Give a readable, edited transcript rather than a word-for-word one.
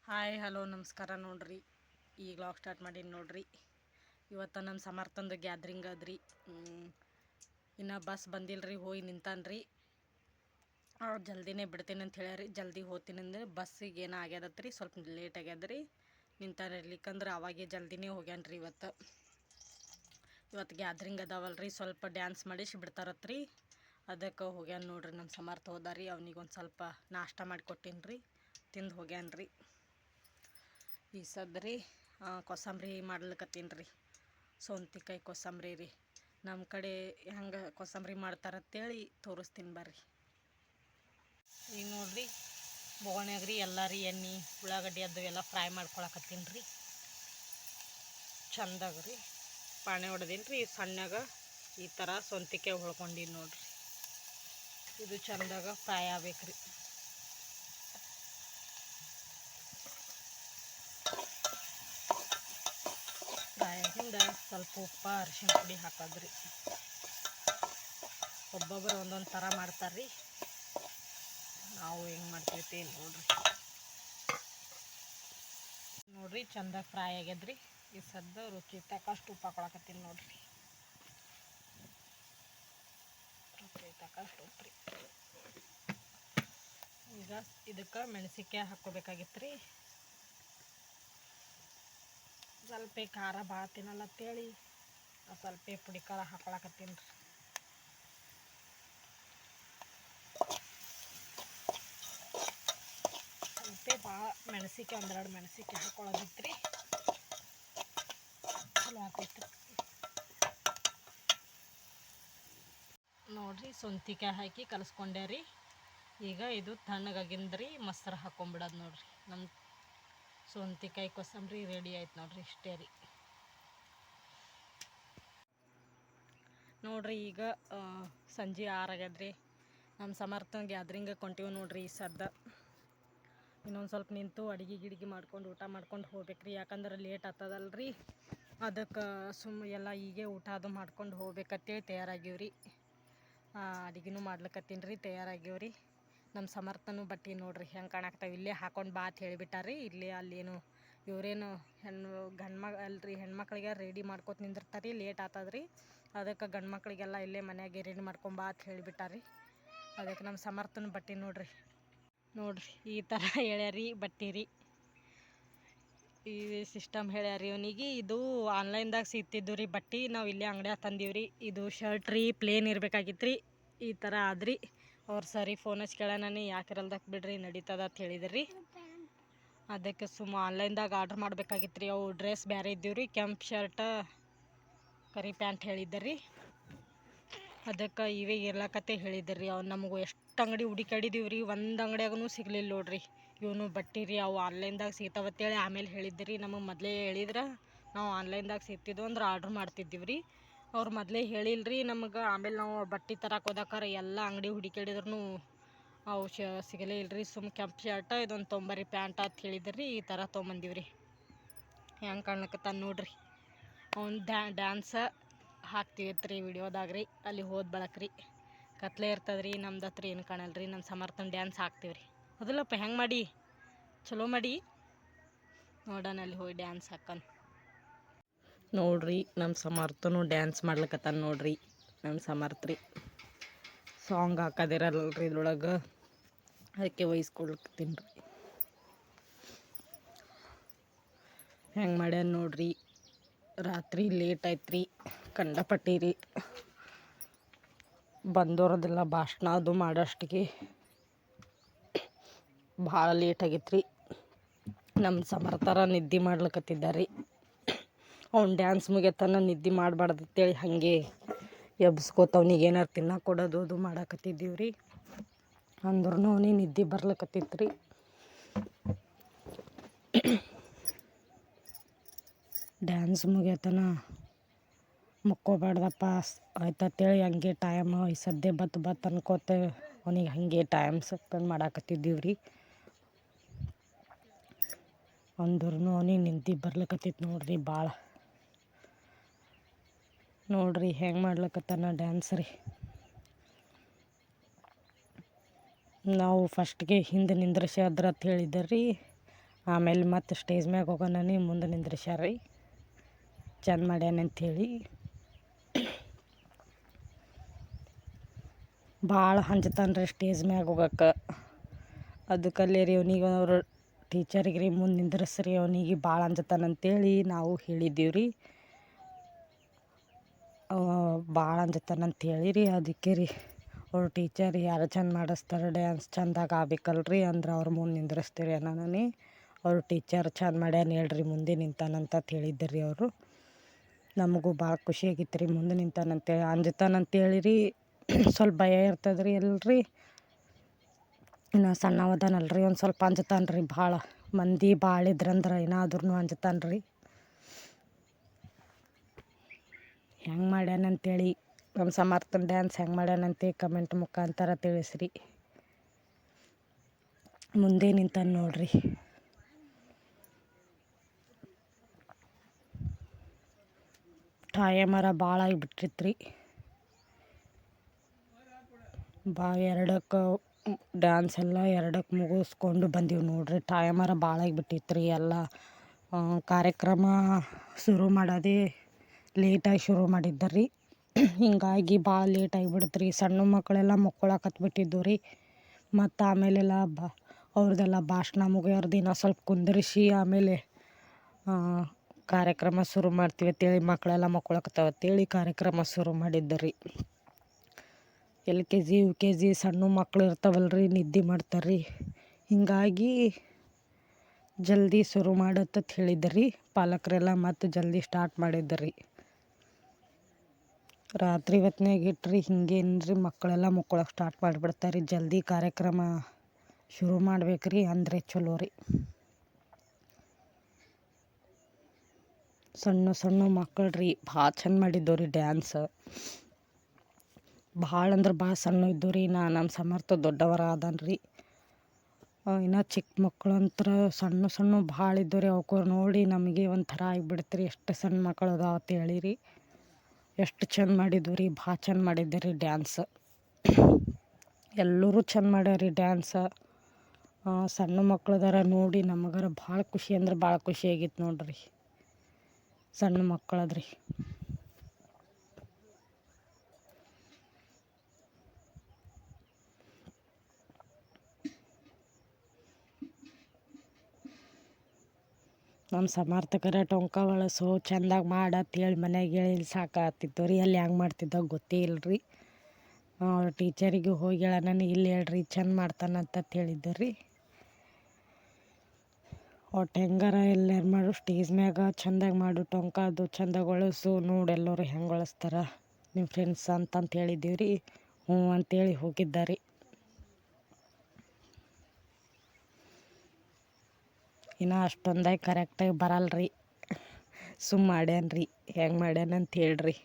Hi hello ನಮಸ್ಕಾರ ನೋಡ್ರಿ. ಈಗ ಲಾಗ್ ಸ್ಟಾರ್ಟ್ ಮಾಡೀನಿ ನೋಡ್ರಿ. ಇವತ್ತು ನಮ್ಮ ಸಮರ್ಥಂದು ಗ್ಯಾದ್ರಿಂಗ್ ಅದ್ರಿ. ಇನ್ನು ಬಸ್ ಬಂದಿಲ್ಲರಿ, ಹೋಗಿ ನಿಂತಾನ್ರಿ. ಜಲ್ದಿನೇ ಬಿಡ್ತೀನಿ ಅಂತ ಹೇಳ್ಯಾರಿ. ಜಲ್ದಿ ಹೋಗ್ತೀನಿ ಅಂದ್ರೆ ಬಸ್ಸಿಗೆ ಏನೋ ಆಗ್ಯದತ್ರಿ, ಸ್ವಲ್ಪ ಲೇಟ್ ಆಗ್ಯದ್ರಿ. ನಿಂತಾನೆ ಇರ್ಲಿಕ್ಕಂದ್ರೆ ಅವಾಗೆ ಜಲ್ದಿನೇ ಹೋಗ್ಯಾನ್ರಿ. ಇವತ್ತು ಗ್ಯಾದ್ರಿಂಗ್ ಅದಾವಲ್ರಿ, ಸ್ವಲ್ಪ ಡ್ಯಾನ್ಸ್ ಮಾಡಿಸಿ ಬಿಡ್ತಾರತ್ರಿ. ಅದಕ್ಕೆ ಹೋಗ್ಯಾನ ನೋಡ್ರಿ. ನಮ್ಮ ಸಮರ್ಥ ಹೋದಾರಿ. ಅವ್ನಿಗೊಂದು ಸ್ವಲ್ಪ ನಾಷ್ಟ ಮಾಡಿಕೊಟ್ಟೀನಿ ರೀ, ತಿಂದು ಹೋಗ್ಯಾನ್ರಿ. ಈ ಸದ್ರಿ ಕೊಸಂಬರಿ ಮಾಡ್ಲಿಕತ್ತೀನಿ ರೀ. ಸೌಂತಿಕಾಯಿ ಕೊಸಂಬರಿ ರೀ. ನಮ್ಮ ಕಡೆ ಹೆಂಗೆ ಕೊಸಂಬರಿ ಮಾಡ್ತಾರಂತೇಳಿ ತೋರಿಸ್ತೀನಿ ಬರ್ರಿ. ಈಗ ನೋಡ್ರಿ, ಬೋಗಣ್ಯಾಗ ರೀ ಎಲ್ಲ ರೀ ಎಣ್ಣೆ ಉಳ್ಳಾಗಡ್ಡಿ ಅದು ಎಲ್ಲ ಫ್ರೈ ಮಾಡ್ಕೊಳಕತ್ತೀನಿ ರೀ. ಚಂದಾಗ ರೀ ಪಾಣೆ ಹೊಡೆದೀನಿ ರೀ. ಸಣ್ಣಗೆ ಈ ಥರ ಸೌಂತಿಕಾಯಿ ಹೊಳ್ಕೊಂಡಿನಿ ನೋಡ್ರಿ. ಇದು ಚಂದಾಗ ಫ್ರೈ ಆಗ್ಬೇಕು ರೀ. ಫ್ರೈಯಾಗಿಂದ ಸ್ವಲ್ಪ ಉಪ್ಪು ಅರಿಶಿಣ ಪುಡಿ ಹಾಕೋದ್ರಿ. ಒಬ್ಬೊಬ್ಬರು ಒಂದೊಂದು ಥರ ಮಾಡ್ತಾರೆ. ನಾವು ಹೆಂಗೆ ಮಾಡ್ತಿರ್ತೀವಿ ನೋಡ್ರಿ. ಚಂದ ಫ್ರೈ ಆಗ್ಯದ್ರಿ. ಈ ಸದ್ದ ರುಚಿ ತಕ್ಕಷ್ಟು ಉಪ್ಪು ಹಾಕೊಳಕತ್ತೀನಿ ನೋಡ್ರಿ. ರುಚಿ ತಕ್ಕಷ್ಟು ಉಪ್ಪು ರೀ. ಈಗ ಇದಕ್ಕೆ ಮೆಣಸಿನ್ಕಾಯಿ ಹಾಕ್ಕೋಬೇಕಾಗಿತ್ತು ರೀ. ಸ್ವಲ್ಪ ಖಾರ ಭಾಳ ತಿನ್ನಲ್ಲತ್ತೇಳಿ ಸ್ವಲ್ಪ ಪುಡಿ ಖಾರ ಹಾಕೊಳಕತ್ತೀನಿ ರೀ. ಸ್ವಲ್ಪ ಭಾಳ ಮೆಣಸಿನ್ಕಾಯಿ ಒಂದೆರಡು ಮೆಣಸಿನ್ಕಾಯಿ ಹಾಕ್ಕೊಳ್ಳೋದಿತ್ತು ರೀ. ಚಲೋ ಆಗ್ತೈತೆ ನೋಡ್ರಿ. ಸೌಂತಿಕಾಯಿ ಹಾಕಿ ಕಲಸ್ಕೊಂಡೆ ರೀ. ಈಗ ಇದು ತಣ್ಣಗಾಗಿಂದ್ರಿ ಮೊಸರು ಹಾಕ್ಕೊಂಬಿಡೋದು ನೋಡ್ರಿ. ನಮ್ಮ ಸೌಂತಿಕಾಯಿ ಕೊಸಂಬರಿ ರೆಡಿ ಆಯ್ತು ನೋಡ್ರಿ. ಇಷ್ಟೇ ರೀ ನೋಡ್ರಿ. ಈಗ ಸಂಜೆ 6 ಆಗ್ಯದ್ರಿ. ನಮ್ಮ ಸಮರ್ಥ ಗ್ಯಾದ್ರಿಂಗ್ ಕೊಂಟೀವಿ ನೋಡ್ರಿ. ಈ ಸದ್ದ ಇನ್ನೊಂದು ಸ್ವಲ್ಪ ನಿಂತು ಅಡುಗೆ ಗಿಡಿಗೆ ಮಾಡ್ಕೊಂಡು ಊಟ ಮಾಡ್ಕೊಂಡು ಹೋಗ್ಬೇಕ್ರಿ. ಯಾಕಂದ್ರೆ ಲೇಟ್ ಆಗ್ತದಲ್ರಿ. ಅದಕ್ಕೆ ಎಲ್ಲ ಹೀಗೆ ಊಟ ಅದು ಮಾಡ್ಕೊಂಡು ಹೋಗ್ಬೇಕಂತೇಳಿ ತಯಾರಾಗಿವ್ರಿ. ಅಡುಗೆನೂ ಮಾಡ್ಲಿಕತ್ತೀನಿ ರೀ. ತಯಾರಾಗಿವ್ರಿ. ನಮ್ಮ ಸಮರ್ಥನೂ ಬಟ್ಟೆ ನೋಡ್ರಿ ಹೆಂಗೆ ಕಾಣಾಕ್ತಾವೆ. ಇಲ್ಲೇ ಹಾಕೊಂಡು ಬಾ ಅಂತ ಹೇಳಿಬಿಟ್ಟಾರಿ. ಇಲ್ಲೇ ಅಲ್ಲೇನು ಇವರೇನು ಹೆಣ್ಮಕ್ಳಿಗೆ ರೆಡಿ ಮಾಡ್ಕೊತ ನಿಂದಿರ್ತಾರೆ. ಲೇಟ್ ಆಗ್ತದ್ರಿ. ಅದಕ್ಕೆ ಗಂಡು ಮಕ್ಳಿಗೆಲ್ಲ ಇಲ್ಲೇ ಮನೆಯಾಗೆ ರೆಡಿ ಮಾಡ್ಕೊಂಬ ಅಂತ ಹೇಳಿಬಿಟ್ಟಾರಿ. ಅದಕ್ಕೆ ನಮ್ಮ ಸಮರ್ಥನ ಬಟ್ಟೆ ನೋಡ್ರಿ ಈ ಥರ ಹೇಳ್ಯಾರಿ ಬಟ್ಟೆ ರೀ. ಈ ಸಿಸ್ಟಮ್ ಹೇಳ್ಯಾರಿ ಇವನಿಗೆ. ಇದು ಆನ್ಲೈನ್ದಾಗ ಸಿಗ್ತಿದ್ದು ರೀ ಬಟ್ಟೆ. ನಾವು ಇಲ್ಲೇ ಅಂಗಡಿಯಾಗ ತಂದೀವ್ರಿ. ಇದು ಶರ್ಟ್ ರೀ ಪ್ಲೇನ್ ಇರ್ಬೇಕಾಗಿತ್ತು ರೀ. ಈ ಥರ ಆದ್ರಿ. ಅವ್ರು ಸರಿ ಫೋನ್ ಹಚ್ಚಿ ಕೇಳೋಣ, ಯಾಕಿರಲ್ದಕ್ಕೆ ಬಿಡ್ರಿ ನಡೀತದ ಅಂತ ಹೇಳಿದ್ರಿ. ಅದಕ್ಕೆ ಆನ್ಲೈನ್ದಾಗ ಆರ್ಡ್ರ್ ಮಾಡ್ಬೇಕಾಗಿತ್ತು ರೀ. ಅವು ಡ್ರೆಸ್ ಬೇರೆ ಇದ್ದೀವಿ ರೀ. ಕೆಂಪು ಶರ್ಟ ಕರಿ ಪ್ಯಾಂಟ್ ಹೇಳಿದ್ದರಿ. ಅದಕ್ಕೆ ಇವೇ ಇರ್ಲಕತ್ತೆ ಹೇಳಿದ್ರಿ. ಅವ್ನು ನಮಗೂ ಎಷ್ಟು ಅಂಗಡಿ ಹುಡುಕಾಡಿದೀವಿ ರೀ. ಒಂದು ಅಂಗಡಿಯಾಗೂ ಸಿಗಲಿಲ್ಲ ನೋಡ್ರಿ. ಇವನು ಬಟ್ಟೆ ರೀ ಅವು ಆನ್ಲೈನ್ದಾಗ ಸಿಗ್ತಾವತ್ತೇಳಿ ಆಮೇಲೆ ಹೇಳಿದ್ರಿ. ನಮಗೆ ಮೊದಲೇ ಹೇಳಿದ್ರೆ ನಾವು ಆನ್ಲೈನ್ದಾಗ ಸಿಗ್ತಿದ್ವು ಅಂದ್ರೆ ಆರ್ಡ್ರ್ ಮಾಡ್ತಿದ್ದೀವಿ ರೀ. ಅವ್ರು ಮೊದಲೇ ಹೇಳಿಲ್ರಿ ನಮಗೆ. ಆಮೇಲೆ ನಾವು ಬಟ್ಟೆ ತರಕ್ಕೆ ಹೋದಾಕಾರ ಎಲ್ಲ ಅಂಗಡಿ ಹುಡುಕಾಡಿದ್ರು ಅವು ಸಿಗಲೇ ಇಲ್ಲರಿ. ಕೆಂಪು ಶರ್ಟ ಇದೊಂದು ತೊಂಬರಿ ಪ್ಯಾಂಟ್ ಅಂತ ಹೇಳಿದ್ರಿ. ಈ ಥರ ತೊಗೊಂಬಂದೀವ್ರಿ. ಹೆಂಗೆ ಕಾಣ್ಲಕತ್ತಾನ ನೋಡ್ರಿ. ಅವ್ನು ಡ್ಯಾನ್ಸ ಹಾಕ್ತೀವತ್ರಿ ವಿಡಿಯೋದಾಗ ರೀ. ಅಲ್ಲಿ ಹೋದ ಬಳಕ್ರಿ ಕತ್ಲೆ ಇರ್ತದ್ರಿ. ನಮ್ದು ಹತ್ರ ಏನು ಕಾಣಲ್ರಿ. ನಮ್ಮ ಸಮರ್ಥನ ಡ್ಯಾನ್ಸ್ ಹಾಕ್ತೀವ್ರಿ. ಅದಲ್ಲಪ್ಪ ಹೆಂಗೆ ಮಾಡಿ ಚಲೋ ಮಾಡಿ ನೋಡೋಣ. ಅಲ್ಲಿ ಹೋಗಿ ಡ್ಯಾನ್ಸ್ ಹಾಕನ್ ನೋಡ್ರಿ. ನಮ್ಮ ಸಮರ್ಥನು ಡ್ಯಾನ್ಸ್ ಮಾಡ್ಲಿಕತ್ತಾನ ನೋಡ್ರಿ. ನಮ್ಮ ಸಮರ್ಥ್ರಿ ಸಾಂಗ್ ಹಾಕೋದಿರಲ್ರಿ ಇದ್ರೊಳಗೆ. ಅದಕ್ಕೆ ವಹಿಸ್ಕೊಳ್ತೀನಿ ರೀ. ಹೆಂಗೆ ಮಾಡ್ಯಾನ ನೋಡ್ರಿ. ರಾತ್ರಿ ಲೇಟ್ ಆಯ್ತು ರೀ. ಕಂಡಪಟ್ಟಿ ರೀ. ಬಂದೋರದೆಲ್ಲ ಭಾಷಣ ಅದು ಮಾಡೋಷ್ಟಿಗೆ ಭಾಳ ಲೇಟ್ ಆಗೈತೆ ರೀ. ನಮ್ಮ ಸಮರ್ಥರ ನಿದ್ದೆ ಮಾಡ್ಲಿಕತ್ತಿದ್ದಾರೆ. ಅವ್ನು ಡ್ಯಾನ್ಸ್ ಮುಗಿಯತನ ನಿದ್ದೆ ಮಾಡಬಾರ್ದು ಅಂತೇಳಿ ಹಾಗೆ ಎಬ್ಸ್ಕೋತವ್ನಿಗೆ ಏನಾರು ತಿನ್ನಕ್ಕೆ ಕೊಡೋದು ಅದು ಮಾಡಾಕತ್ತಿದ್ದೀವಿ ರೀ. ಅಂದ್ರೂ ಅವನಿಗೆ ನಿದ್ದೆ ಬರ್ಲಿಕತ್ತಿತ್ತು ರೀ. ಡ್ಯಾನ್ಸ್ ಮುಗಿಯತನ ಮುಕ್ಕೋಬಾರ್ದಪ್ಪ ಆಯ್ತಂತೇಳಿ ಹಂಗೆ ಟೈಮ್ ಈ ಸದ್ಯ ಬತ್ತು ಅನ್ಕೋತ ಅವನಿಗೆ ಹಾಗೆ ಟೈಮ್ ಸ್ಪೆಂಡ್ ಮಾಡಾಕತ್ತಿದ್ದೀವಿ ರೀ. ಅಂದ್ರೂ ಅವನಿಗೆ ನಿದ್ದೆ ಬರ್ಲಿಕತ್ತಿತ್ತು ನೋಡ್ರಿ ಭಾಳ. ನೋಡ್ರಿ ಹೆಂಗೆ ಮಾಡ್ಲಿಕತ್ತಾನ ಡ್ಯಾನ್ಸ್ ರೀ. ನಾವು ಫಸ್ಟ್ಗೆ ಹಿಂದೆ ನಿಂದ್ರಿಸಿ ಅದ್ರ ಅಂತ ಹೇಳಿದ್ದೆ ರೀ. ಆಮೇಲೆ ಮತ್ತು ಸ್ಟೇಜ್ ಮ್ಯಾಗ ಹೋಗೋಣನಿ ಮುಂದೆ ನಿಂದ್ರಿಸ್ಯಾರ ರೀ ಚಂದ ಮಾಡ್ಯಾನಂಥೇಳಿ. ಭಾಳ ಹಂಚ್ತಾನೆ ರೀ ಸ್ಟೇಜ್ ಮ್ಯಾಗ ಹೋಗಕ್ಕೆ. ಅದಕ್ಕಲ್ಲೇ ರೀ ಅವನಿಗೆ ಅವರು ಟೀಚರಿಗೆ ರೀ ಮುಂದೆ ನಿಂದ್ರಿಸ್ರಿ ಅವನಿಗೆ ಭಾಳ ಅಂಜತಾನಂತೇಳಿ ನಾವು ಹೇಳಿದ್ದೀವಿ ರೀ. ಭಾಳ ಅಂಜತಾನಂತೇಳಿ ರೀ ಅದಕ್ಕೆ ರೀ ಅವ್ರ ಟೀಚರ್ ಯಾರು ಚಂದ ಮಾಡಿಸ್ತಾರೆ ಡ್ಯಾನ್ಸ್ ಚಂದಾಗ ಆಗ್ಬೇಕಲ್ರಿ ಅಂದ್ರೆ ಅವ್ರ ಮುಂದೆ ನಿಂದ್ರಿಸ್ತೀರಿ ಅನ್ನೋನಿ. ಅವ್ರ ಟೀಚರ್ ಚಂದ ಮಾಡ್ಯಾನ ಹೇಳ್ರಿ ಮುಂದೆ ನಿಂತಾನಂತ ಹೇಳಿದ್ದರು ರೀ ಅವರು. ನಮಗೂ ಭಾಳ ಖುಷಿ ಆಗಿತ್ತು ರೀ ಮುಂದೆ ನಿಂತಾನಂತೇಳಿ. ಅಂಜತಾನಂತೇಳಿ ರೀ ಸ್ವಲ್ಪ ಭಯ ಇರ್ತದೆ ರೀ ಎಲ್ರಿ. ಇನ್ನು ಸಣ್ಣವದಾನಲ್ರಿ ಒಂದು ಸ್ವಲ್ಪ ಅಂಜತಾನೆ ರೀ ಭಾಳ. ಮಂದಿ ಭಾಳ ಇದ್ರಂದ್ರೆ ಏನಾದ್ರೂ ಅಂಜತಾನೆ ರೀ. ಹೆಂಗೆ ಮಾಡ್ಯಾನಂತೇಳಿ ನಮ್ಮ ಸಮರ್ಥನ ಡ್ಯಾನ್ಸ್ ಹೆಂಗೆ ಮಾಡ್ಯಾನಂತೇಳಿ ಕಮೆಂಟ್ ಮುಖಾಂತರ ತಿಳಿಸ್ರಿ. ಮುಂದೆ ನಿಂತಾನೆ ನೋಡ್ರಿ. ಟೈಮರ ಭಾಳ ಆಗಿಬಿಟ್ಟಿತ್ತು ರೀ. ಎರಡಕ್ಕೆ ಡ್ಯಾನ್ಸ್ ಎಲ್ಲ ಎರಡಕ್ಕೆ ಮುಗಿಸ್ಕೊಂಡು ಬಂದೀವಿ ನೋಡ್ರಿ. ಟೈಮರ ಭಾಳ ಆಗಿಬಿಟ್ಟಿತ್ತು ರೀ. ಎಲ್ಲ ಕಾರ್ಯಕ್ರಮ ಶುರು ಮಾಡೋದೇ ಲೇಟಾಗಿ ಶುರು ಮಾಡಿದ್ದ ರೀ. ಹಿಂಗಾಗಿ ಭಾಳ ಲೇಟ್ ಆಗಿಬಿಡ್ತು ರೀ. ಸಣ್ಣ ಮಕ್ಕಳೆಲ್ಲ ಮಕ್ಕೊಳಕತ್ಬಿಟ್ಟಿದ್ದು ರೀ. ಮತ್ತು ಆಮೇಲೆಲ್ಲ ಅವ್ರದ್ದೆಲ್ಲ ಭಾಷಣ ಮುಗಿಯೋರ್ದು ಇನ್ನೂ ಸ್ವಲ್ಪ ಕುಂದಿರಿಸಿ ಆಮೇಲೆ ಕಾರ್ಯಕ್ರಮ ಶುರು ಮಾಡ್ತೀವಿ ಅಂತೇಳಿ ಮಕ್ಕಳೆಲ್ಲ ಮಕ್ಕೊಳಕತ್ತಾವ ಅಂತೇಳಿ ಕಾರ್ಯಕ್ರಮ ಶುರು ಮಾಡಿದ್ದು ರೀ. LKG UKG ಸಣ್ಣ ಮಕ್ಳು ಇರ್ತಾವಲ್ರಿ ನಿದ್ದೆ ಮಾಡ್ತಾರೆ ರೀ. ಹಿಂಗಾಗಿ ಜಲ್ದಿ ಶುರು ಮಾಡತ್ತಂತ ಹೇಳಿದ್ರಿ ಪಾಲಕರೆಲ್ಲ. ಮತ್ತು ಜಲ್ದಿ ಸ್ಟಾರ್ಟ್ ಮಾಡಿದ್ರಿ. ರಾತ್ರಿ ಹೊತ್ನಾಗ ಇಟ್ರಿ ಹಿಂಗೇನ್ರಿ ಮಕ್ಕಳೆಲ್ಲ ಮಕ್ಕೊಳಕ್ಕೆ ಸ್ಟಾರ್ಟ್ ಮಾಡಿಬಿಡ್ತಾರೆ ರೀ. ಜಲ್ದಿ ಕಾರ್ಯಕ್ರಮ ಶುರು ಮಾಡ್ಬೇಕ್ರಿ ಅಂದರೆ ಚಲೋ ರೀ. ಸಣ್ಣ ಸಣ್ಣ ಮಕ್ಕಳು ರೀ ಭಾಳ ಚಂದ ಮಾಡಿದ್ದವು ರೀ ಡ್ಯಾನ್ಸ್. ಭಾಳ ಅಂದ್ರೆ ಭಾಳ ಸಣ್ಣ ಇದ್ದು ರೀ. ನಮ್ಮ ಸಮರ್ಥ ದೊಡ್ಡವರ ಅದಾನ ರೀ. ಇನ್ನು ಚಿಕ್ಕ ಮಕ್ಕಳು ಅಂತರ ಸಣ್ಣ ಸಣ್ಣ ಭಾಳ ಇದ್ದು ರೀ. ಅವಕ್ಕೆ ನೋಡಿ ನಮಗೆ ಒಂಥರ ಆಗಿಬಿಡ್ತು ರೀ ಎಷ್ಟು ಸಣ್ಣ ಮಕ್ಕಳು ಅದಾವ ಅಂತ ಹೇಳಿರಿ. ಎಷ್ಟು ಚಂದ ಮಾಡಿದ್ವು ರೀ. ಭಾಳ ಚಂದ ಮಾಡಿದ್ದೆ ರೀ ಡ್ಯಾನ್ಸ್. ಎಲ್ಲರೂ ಚಂದ ಮಾಡ್ಯಾರ ರೀ ಡ್ಯಾನ್ಸ. ಸಣ್ಣ ಮಕ್ಳದಾರ ನೋಡಿ ನಮಗಾರ ಭಾಳ ಖುಷಿ ಅಂದ್ರೆ ಭಾಳ ಖುಷಿ ಆಗಿತ್ತು ನೋಡ್ರಿ. ಸಣ್ಣ ಮಕ್ಕಳದ್ರಿ. ನಮ್ಮ ಸಮರ್ಥಕರ ಟೊಂಕ ಬಳಸು ಚೆಂದಾಗಿ ಮಾಡತ್ತೇಳಿ ಮನೆಗೆ ಹೇಳಿ ಸಾಕಾಗ್ತಿತ್ತು ರೀ. ಅಲ್ಲಿ ಹೆಂಗೆ ಮಾಡ್ತಿದ್ದೋ ಗೊತ್ತೇ ಇಲ್ಲರಿ. ಅವ್ರ ಟೀಚರಿಗೆ ಹೋಗಿ ನನಗೆ ಇಲ್ಲಿ ಹೇಳ್ರಿ ಚಂದ ಮಾಡ್ತಾನಂತ ಹೇಳಿದ್ದೆ ರೀ. ಒಟ್ಟು ಹೆಂಗಾರ ಎಲ್ಲರೂ ಮಾಡು ಸ್ಟೇಜ್ ಮ್ಯಾಗ ಚೆಂದಾಗಿ ಮಾಡು ಟೊಂಕ ಅದು ಚೆಂದಾಗಿ ಒಳಸು ನೋಡಿ ಎಲ್ಲರೂ ಹೆಂಗೆ ಒಳಸ್ತಾರ ನಿಮ್ಮ ಫ್ರೆಂಡ್ಸ್ ಅಂತಂತ ಹೇಳಿದ್ದೀವಿ ರೀ. ಹ್ಞೂ ಅಂತೇಳಿ ಹೋಗಿದ್ದಾರೆ. ಇನ್ನು ಅಷ್ಟೊಂದಾಗಿ ಕರೆಕ್ಟಾಗಿ ಬರಲ್ರಿ. ಸುಮ್ಮ ಮಾಡ್ಯಾನ್ರಿ ಹೆಂಗೆ ಮಾಡ್ಯಾನಂತ ಹೇಳ್ರಿ.